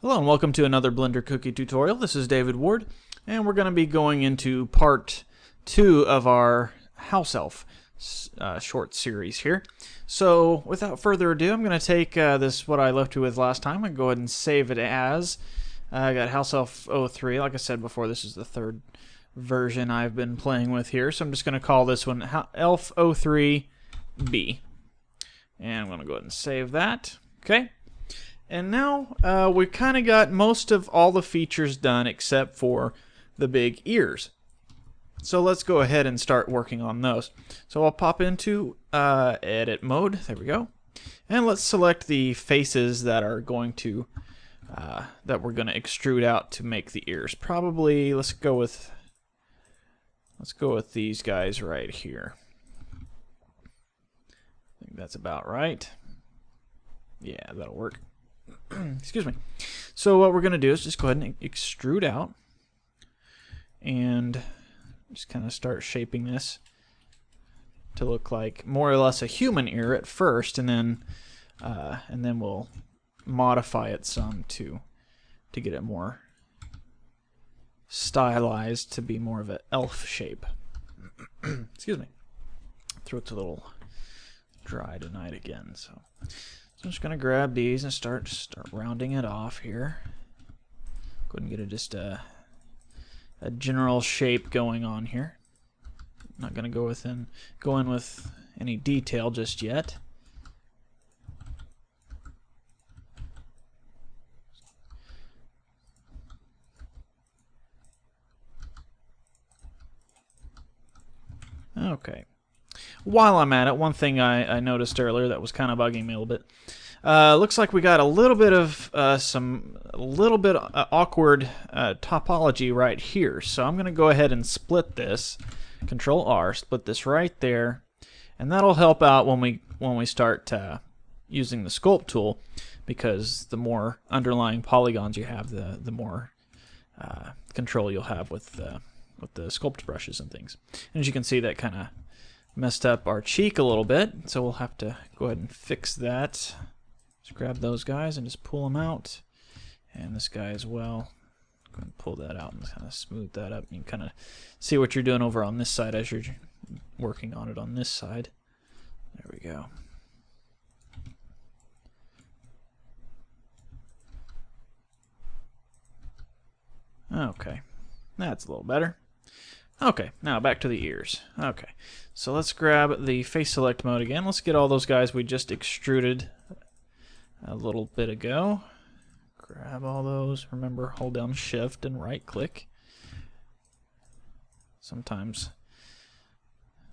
Hello and welcome to another Blender Cookie tutorial. This is David Ward, and we're going to be going into part 2 of our House Elf short series here. So without further ado, I'm going to take this, what I left you with last time, and go ahead and save it as. I got House Elf 03. Like I said before, this is the third version I've been playing with here, so I'm just going to call this one Elf 03B. And I'm going to go ahead and save that. Okay. And now we kind of got most of all the features done except for the big ears. So let's go ahead and start working on those. So I'll pop into edit mode. There we go. And let's select the faces that are going to that we're going to extrude out to make the ears. Probably let's go with these guys right here. I think that's about right. Yeah, that'll work. Excuse me. So what we're going to do is just go ahead and extrude out and just kind of start shaping this to look like more or less a human ear at first, and then we'll modify it some to get it more stylized to be more of an elf shape. Excuse me. Throat's a little dry tonight again, so I'm just going to grab these and start rounding it off here. Go ahead and get just a general shape going on here. Not going to go in with any detail just yet. Okay. While I'm at it, one thing I noticed earlier that was kind of bugging me a little bit. Looks like we got a little bit of awkward topology right here. So I'm going to go ahead and split this. Control R, split this right there, and that'll help out when we start using the sculpt tool, because the more underlying polygons you have, the more control you'll have with the sculpt brushes and things. And as you can see, that kind of messed up our cheek a little bit, so we'll have to go ahead and fix that. Just grab those guys and just pull them out, and this guy as well. Go ahead and pull that out and kind of smooth that up. You can kind of see what you're doing over on this side as you're working on it on this side. There we go. Okay, that's a little better. Okay, now back to the ears. Okay, so let's grab the face select mode again. Let's get all those guys we just extruded a little bit ago. Grab all those. Remember, hold down shift and right click. Sometimes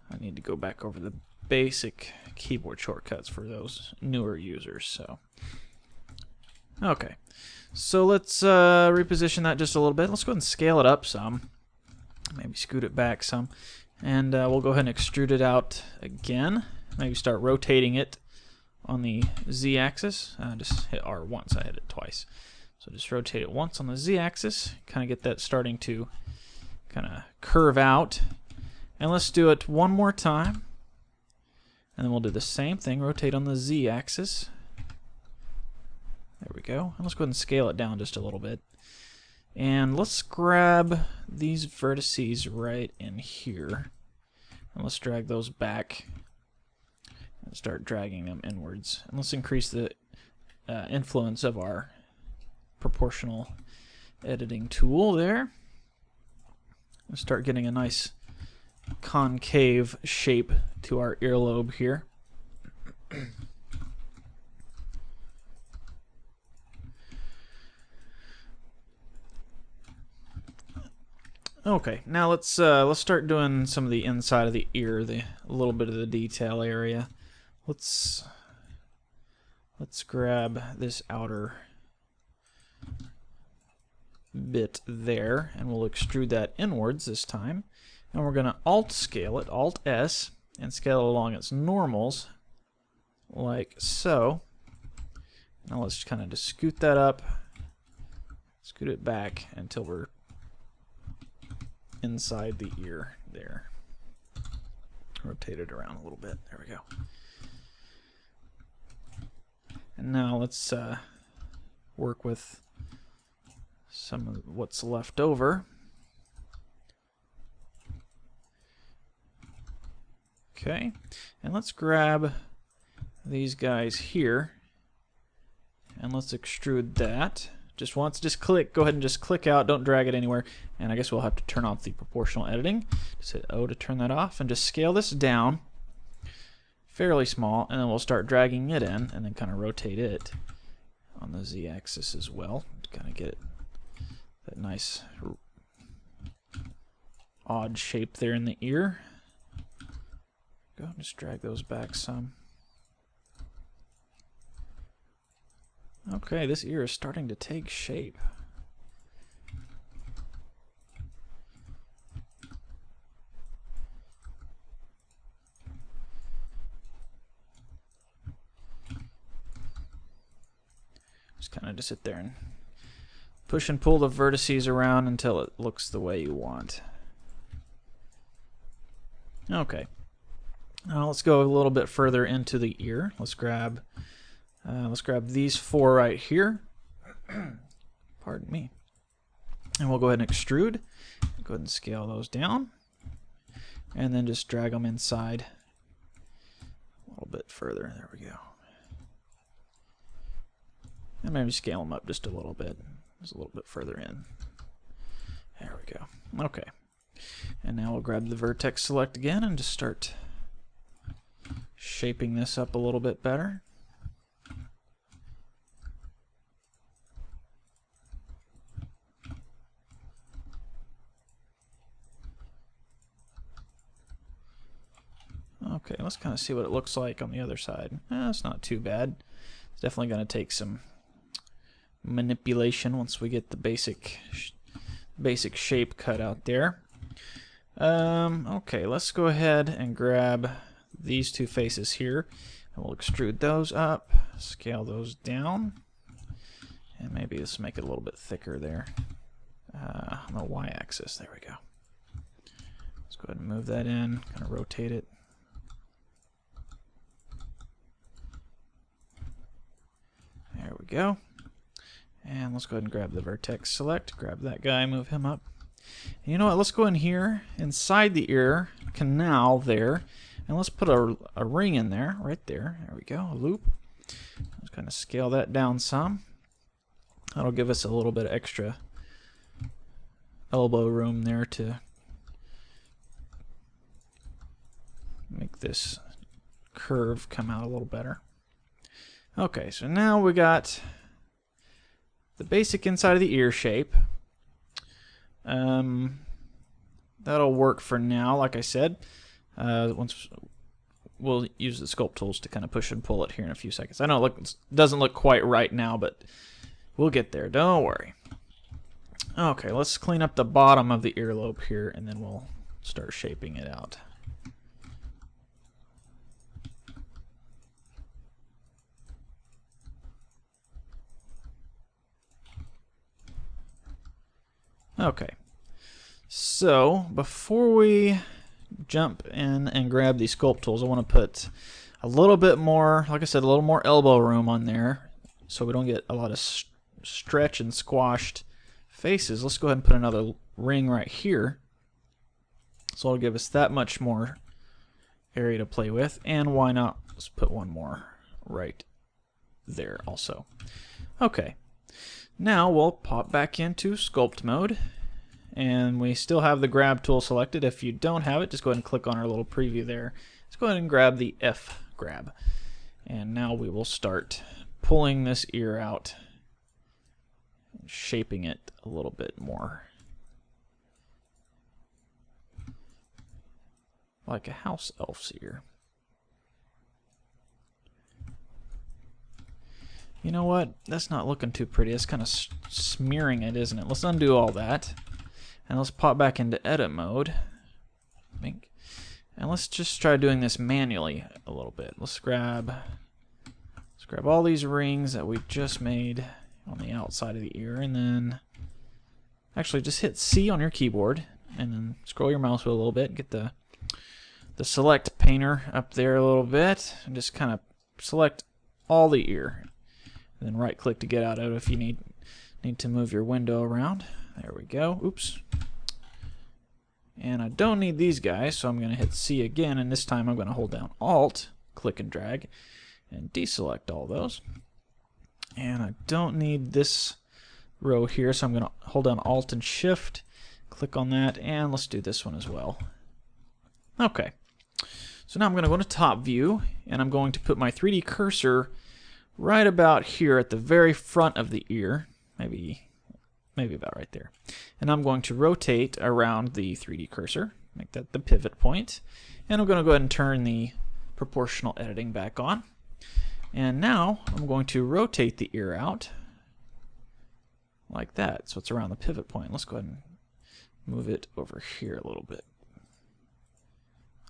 I need to go back over the basic keyboard shortcuts for those newer users. So, okay, so let's reposition that just a little bit. Let's go ahead and scale it up some. Maybe scoot it back some, and we'll go ahead and extrude it out again. Maybe start rotating it on the Z-axis. Just hit R once. I hit it twice. So just rotate it once on the Z-axis. Kind of get that starting to kind of curve out. And let's do it one more time. And then we'll do the same thing. Rotate on the Z-axis. There we go. And let's go ahead and scale it down just a little bit. And let's grab these vertices right in here, and let's drag those back and start dragging them inwards. And let's increase the influence of our proportional editing tool there. And start getting a nice concave shape to our earlobe here. Okay, now let's start doing some of the inside of the ear, a little bit of the detail area. Let's grab this outer bit there, and we'll extrude that inwards this time. And we're going to Alt scale it, Alt S, and scale it along its normals, like so. Now let's kind of just scoot that up, scoot it back until we're inside the ear there. Rotate it around a little bit. There we go. And now let's work with some of what's left over. Okay, and let's grab these guys here and let's extrude that just once. Just click, go ahead and just click out, don't drag it anywhere. And I guess we'll have to turn off the proportional editing. Just hit O to turn that off and just scale this down fairly small, and then we'll start dragging it in and then kind of rotate it on the Z-axis as well to kind of get it that nice odd shape there in the ear. Go, just drag those back some. Okay, this ear is starting to take shape. Just kind of sit there and push and pull the vertices around until it looks the way you want. Okay. Now let's go a little bit further into the ear. Let's grab these four right here. Pardon me. And we'll go ahead and extrude. Go ahead and scale those down. And then just drag them inside a little bit further. There we go. And maybe scale them up just a little bit. Just a little bit further in. There we go. Okay. And now we'll grab the vertex select again and just start shaping this up a little bit better. Okay, let's kind of see what it looks like on the other side. It's not too bad. It's definitely going to take some manipulation once we get the basic shape cut out there. Okay, let's go ahead and grab these two faces here, and we'll extrude those up, scale those down, and maybe let's make it a little bit thicker there on the y-axis. There we go. Let's go ahead and move that in, kind of rotate it. There we go. And let's go ahead and grab the vertex select, grab that guy, move him up. And you know what, let's go in here inside the ear canal there, and let's put a ring in there, right there. There we go, a loop. Let's kind of scale that down some. That'll give us a little bit of extra elbow room there to make this curve come out a little better. Okay, so now we got the basic inside of the ear shape. That'll work for now, like I said. Once we'll use the sculpt tools to kind of push and pull it here in a few seconds. I know it doesn't look quite right now, but we'll get there. Don't worry. Okay, let's clean up the bottom of the earlobe here, and then we'll start shaping it out. Okay, so before we jump in and grab these sculpt tools, I want to put a little bit more, like I said, a little more elbow room on there so we don't get a lot of stretch and squashed faces. Let's go ahead and put another ring right here. So it'll give us that much more area to play with. And why not, let's put one more right there also. Okay. Now we'll pop back into sculpt mode, and we still have the grab tool selected. If you don't have it, just go ahead and click on our little preview there. Let's go ahead and grab the F grab, and now we will start pulling this ear out and shaping it a little bit more like a house elf's ear. You know what? That's not looking too pretty. It's kind of smearing it, isn't it? Let's undo all that. And let's pop back into edit mode. And let's just try doing this manually a little bit. Let's grab all these rings that we just made on the outside of the ear, and then actually just hit C on your keyboard and then scroll your mouse wheel a little bit, get the select painter up there a little bit, and just kind of select all the ear. And then right click to get out of it if you need Need to move your window around. There we go. Oops. And I don't need these guys, so I'm going to hit C again, and this time I'm going to hold down Alt, click and drag, and deselect all those. And I don't need this row here, so I'm going to hold down Alt and Shift, click on that, and let's do this one as well. Okay. So now I'm going to go to Top View, and I'm going to put my 3D cursor right about here at the very front of the ear, maybe about right there. And I'm going to rotate around the 3D cursor, make that the pivot point, and I'm going to go ahead and turn the proportional editing back on. And now I'm going to rotate the ear out like that, so it's around the pivot point. Let's go ahead and move it over here a little bit.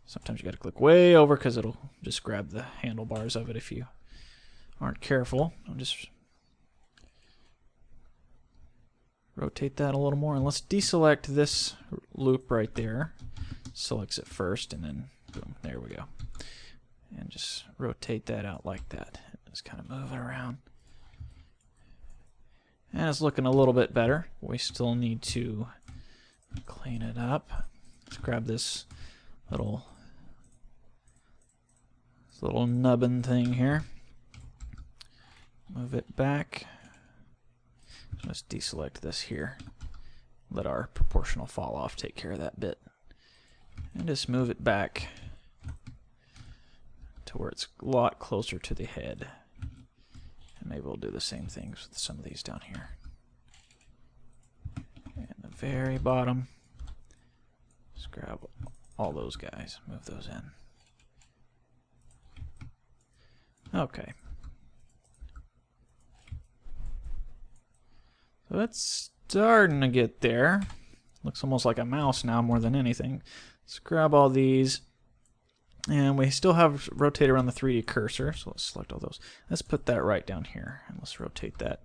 Sometimes you got to click way over because it'll just grab the handlebars of it if you aren't careful. I'll just rotate that a little more, and let's deselect this loop right there. Selects it first, and then boom, there we go. And just rotate that out like that. Just kind of move it around. And it's looking a little bit better. We still need to clean it up. Let's grab this little nubbin thing here. Move it back. Let's deselect this here. Let our proportional fall off take care of that bit. And just move it back to where it's a lot closer to the head. And maybe we'll do the same things with some of these down here. And the very bottom, just grab all those guys, move those in. Okay. So it's starting to get there. Looks almost like a mouse now more than anything. Let's grab all these. And we still have rotate around the 3D cursor, so let's select all those. Let's put that right down here, and let's rotate that.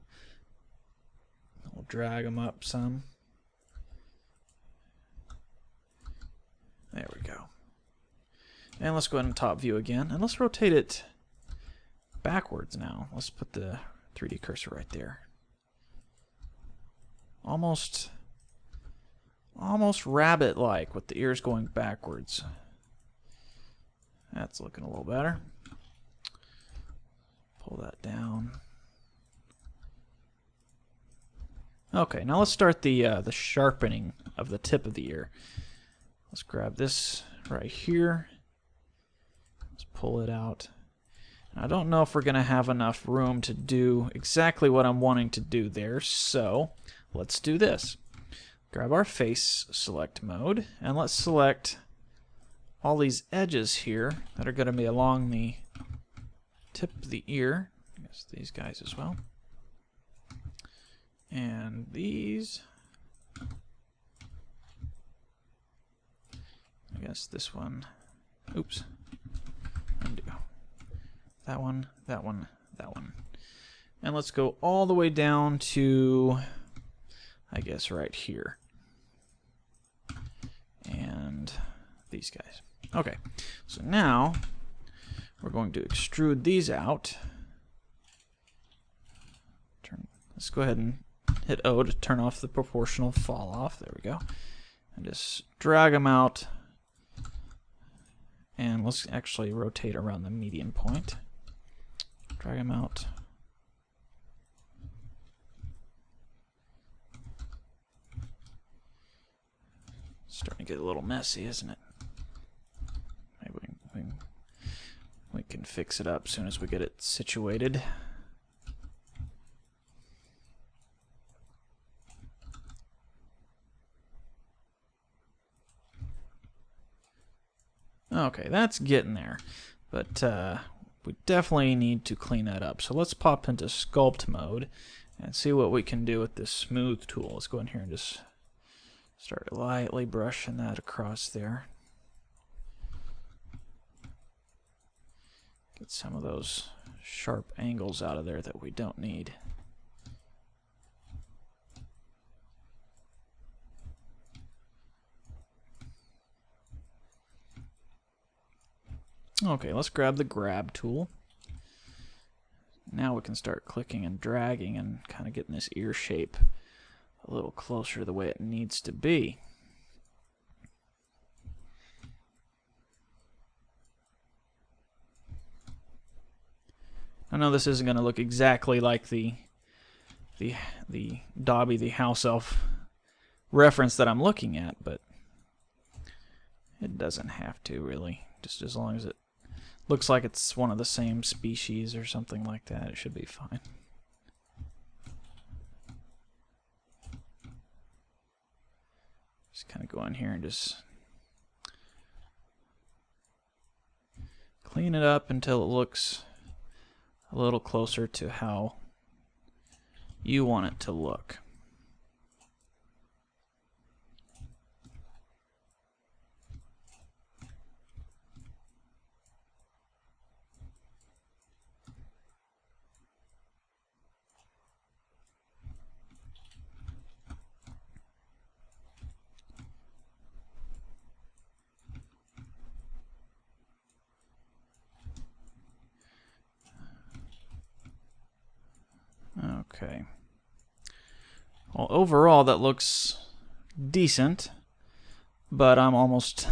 We'll drag them up some. There we go. And let's go ahead and top view again, and let's rotate it backwards now. Let's put the 3D cursor right there. Almost rabbit-like with the ears going backwards. That's looking a little better. Pull that down. Okay, now let's start the sharpening of the tip of the ear. Let's grab this right here. Let's pull it out. I don't know if we're going to have enough room to do exactly what I'm wanting to do there, so let's do this. Grab our face select mode, and let's select all these edges here that are going to be along the tip of the ear. I guess these guys as well. And these. I guess this one. Oops. Undo. That one, that one, that one. And let's go all the way down to, I guess, right here. And these guys. Okay, so now we're going to extrude these out. Let's go ahead and hit O to turn off the proportional fall off. There we go. And just drag them out. And let's actually rotate around the median point. Drag them out. Starting to get a little messy, isn't it? Maybe we can fix it up as soon as we get it situated. Okay, that's getting there, but we definitely need to clean that up. So let's pop into sculpt mode and see what we can do with this smooth tool. Let's go in here and just start lightly brushing that across there. Get some of those sharp angles out of there that we don't need. Okay, let's grab the grab tool. Now we can start clicking and dragging and kind of getting this ear shape a little closer to the way it needs to be. I know this isn't going to look exactly like the Dobby the house elf reference that I'm looking at, but it doesn't have to really. Just as long as it looks like it's one of the same species or something like that, it should be fine. Just kind of go in here and just clean it up until it looks a little closer to how you want it to look. Okay. Well, overall that looks decent, but I'm almost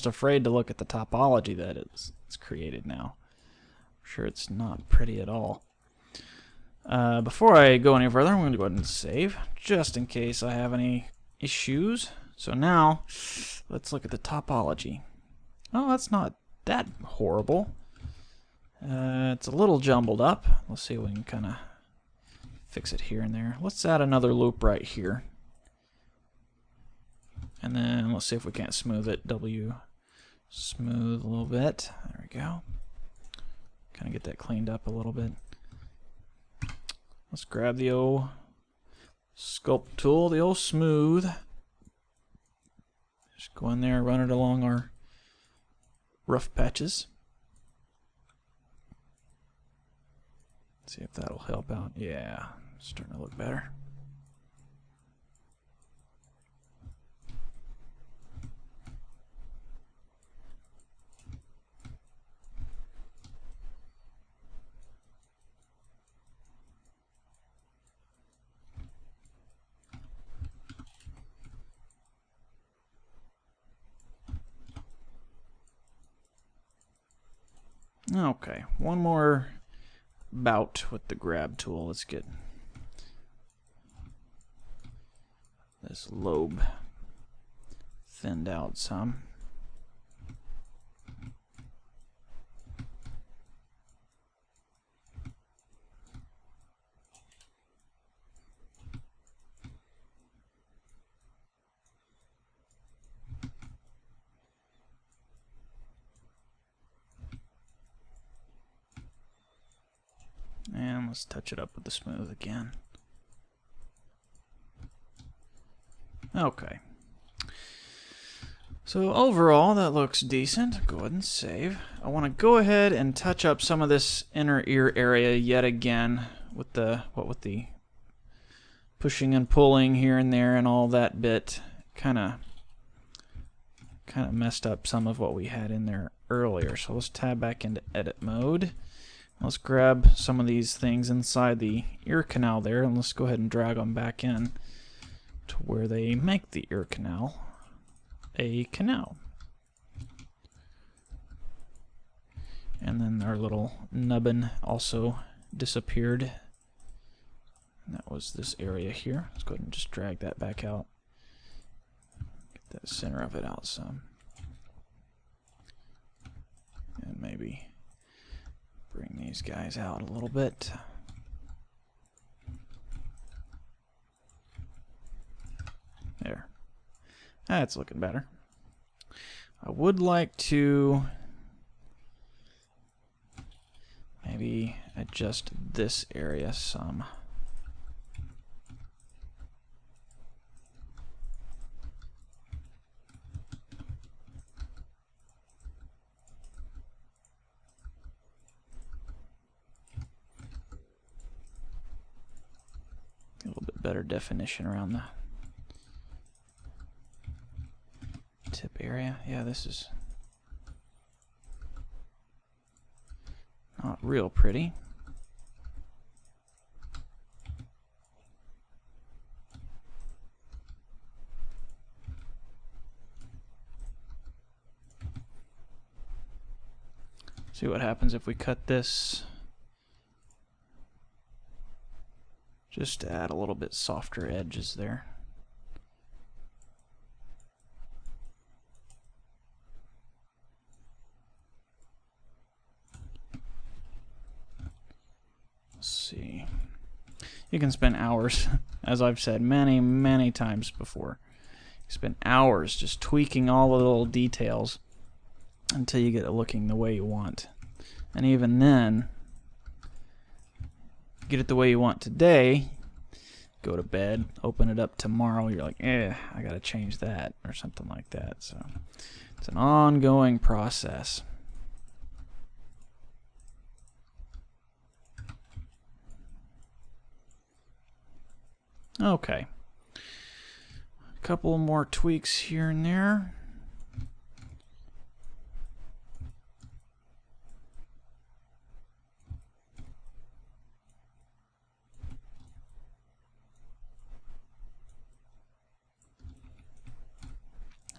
afraid to look at the topology that it's created now. I'm sure it's not pretty at all. Before I go any further, I'm going to go ahead and save, just in case I have any issues. So now, let's look at the topology. Oh, that's not that horrible. It's a little jumbled up. Let's see if we can kind of fix it here and there. Let's add another loop right here. And then let's see if we can't smooth it. W smooth a little bit. There we go. Kind of get that cleaned up a little bit. Let's grab the old sculpt tool, the old smooth. Just go in there, run it along our rough patches. See if that'll help out. Yeah, starting to look better. Okay, one more bout with the grab tool. Let's get this lobe thinned out some. And let's touch it up with the smooth again. Okay. So overall, that looks decent. Go ahead and save. I want to go ahead and touch up some of this inner ear area yet again with the pushing and pulling here and there and all that bit. Kind of messed up some of what we had in there earlier. So let's tab back into edit mode. Let's grab some of these things inside the ear canal there, and let's go ahead and drag them back in to where they make the ear canal a canal. And then our little nubbin also disappeared. And that was this area here. Let's go ahead and just drag that back out. Get the center of it out some. And maybe bring these guys out a little bit. There. That's looking better. I would like to maybe adjust this area some. A little bit better definition around the tip area. Yeah, this is not real pretty. See what happens if we cut this. Just to add a little bit softer edges there. Let's see. You can spend hours, as I've said many, many times before. You spend hours just tweaking all the little details until you get it looking the way you want. And even then, get it the way you want today, go to bed, open it up tomorrow, you're like, I gotta change that, or something like that. So it's an ongoing process. Okay, a couple more tweaks here and there.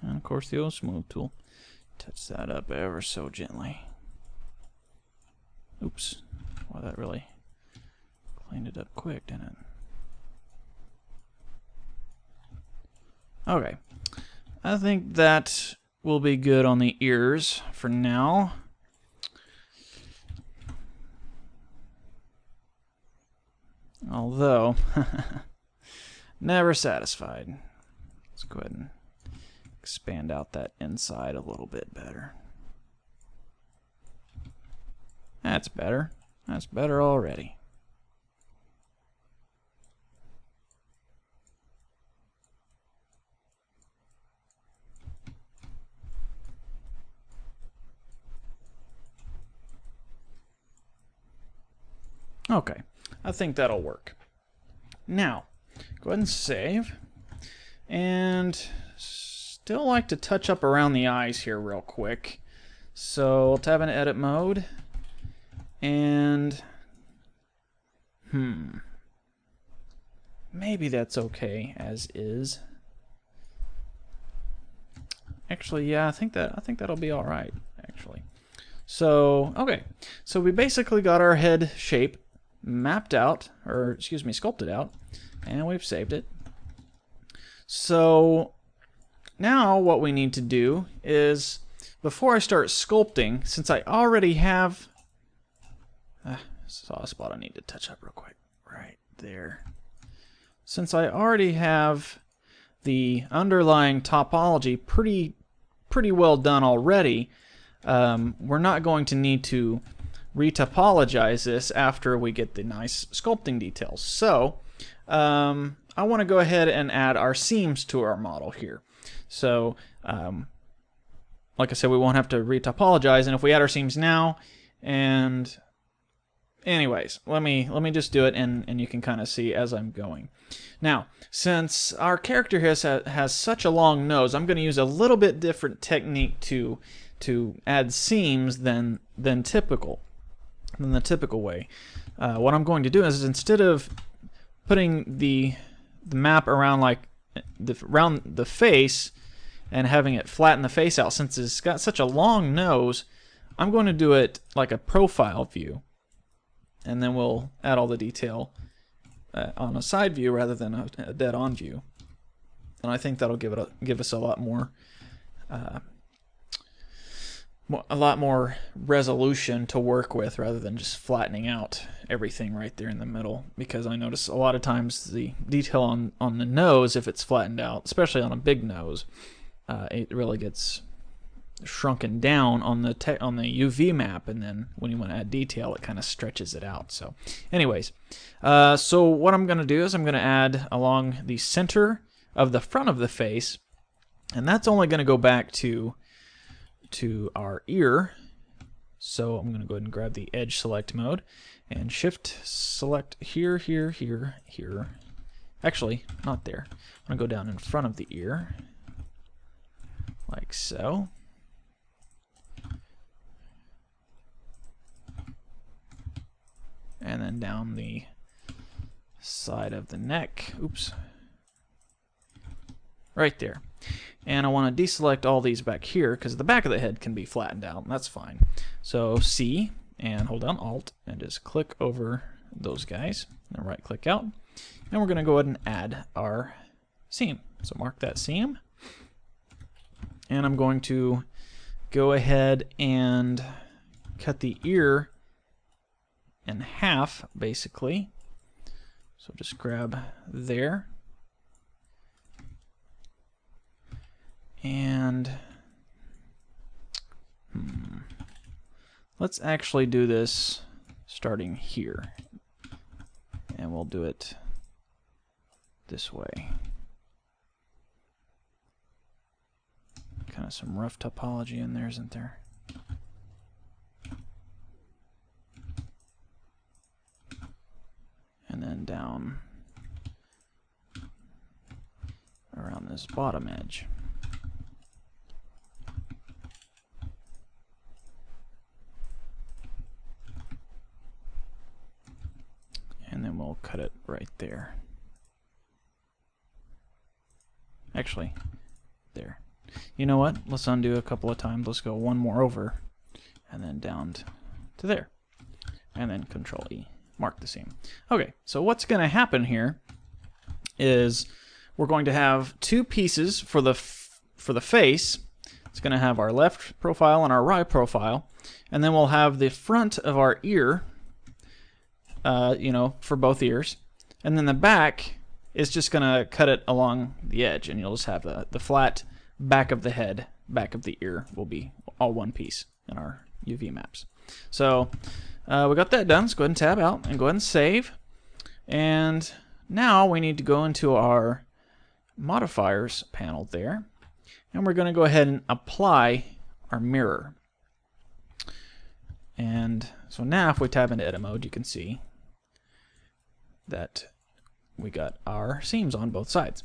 And of course the old smooth tool. Touch that up ever so gently. Oops. Well, that really cleaned it up quick, didn't it? Okay. I think that will be good on the ears for now. Although, never satisfied. Let's go ahead and expand out that inside a little bit better. That's better. That's better already. Okay, I think that'll work. Now, go ahead and save. And still like to touch up around the eyes here real quick. So I'll tab into edit mode. And maybe that's okay as is. Actually, yeah, I think that'll be all right, actually. So, okay. So we basically got our head shape mapped out, or excuse me, sculpted out, and we've saved it. So now what we need to do is, before I start sculpting, since I already have saw a spot I need to touch up real quick right there. Since I already have the underlying topology pretty well done already, we're not going to need to retopologize this after we get the nice sculpting details. So I want to go ahead and add our seams to our model here. So like I said, we won't have to retopologize, and if we add our seams now, and anyways, let me just do it, and you can kind of see as I'm going. Now, since our character has such a long nose, I'm going to use a little bit different technique to add seams than the typical way. What I'm going to do is, instead of putting the map around around the face and having it flatten the face out, since it's got such a long nose, I'm going to do it like a profile view, and then we'll add all the detail on a side view rather than a dead-on view. And I think that'll give us a lot more resolution to work with, rather than just flattening out everything right there in the middle. Because I notice a lot of times the detail on the nose, if it's flattened out, especially on a big nose, it really gets shrunken down on the UV map, and then when you want to add detail, it kind of stretches it out. So anyways, so what I'm going to do is I'm going to add along the center of the front of the face, and that's only going to go back to our ear. So I'm going to go ahead and grab the edge select mode and shift select here, here, here, here. Actually, not there. I'm going to go down in front of the ear, like so. And then down the side of the neck. Oops. Right there. And I want to deselect all these back here because the back of the head can be flattened out, and that's fine. So C, and hold down Alt, and just click over those guys, and right click out. And we're going to go ahead and add our seam. So mark that seam. And I'm going to go ahead and cut the ear in half, basically. So just grab there. And let's actually do this starting here. And we'll do it this way. Kind of some rough topology in there, isn't there? And then down around this bottom edge. And then we'll cut it right there. Actually, there. You know what? Let's undo a couple of times. Let's go one more over, and then down to there. And then Control E. Mark the seam. Okay, so what's going to happen here is we're going to have two pieces for the face. It's going to have our left profile and our right profile, and then we'll have the front of our ear, you know, for both ears, and then the back is just going to cut it along the edge, and you'll just have the flat back of the head, back of the ear will be all one piece in our UV maps. So we got that done. Let's go ahead and tab out and go ahead and save. And now we need to go into our modifiers panel there, and we're going to go ahead and apply our mirror. And so now if we tab into edit mode, you can see that we got our seams on both sides.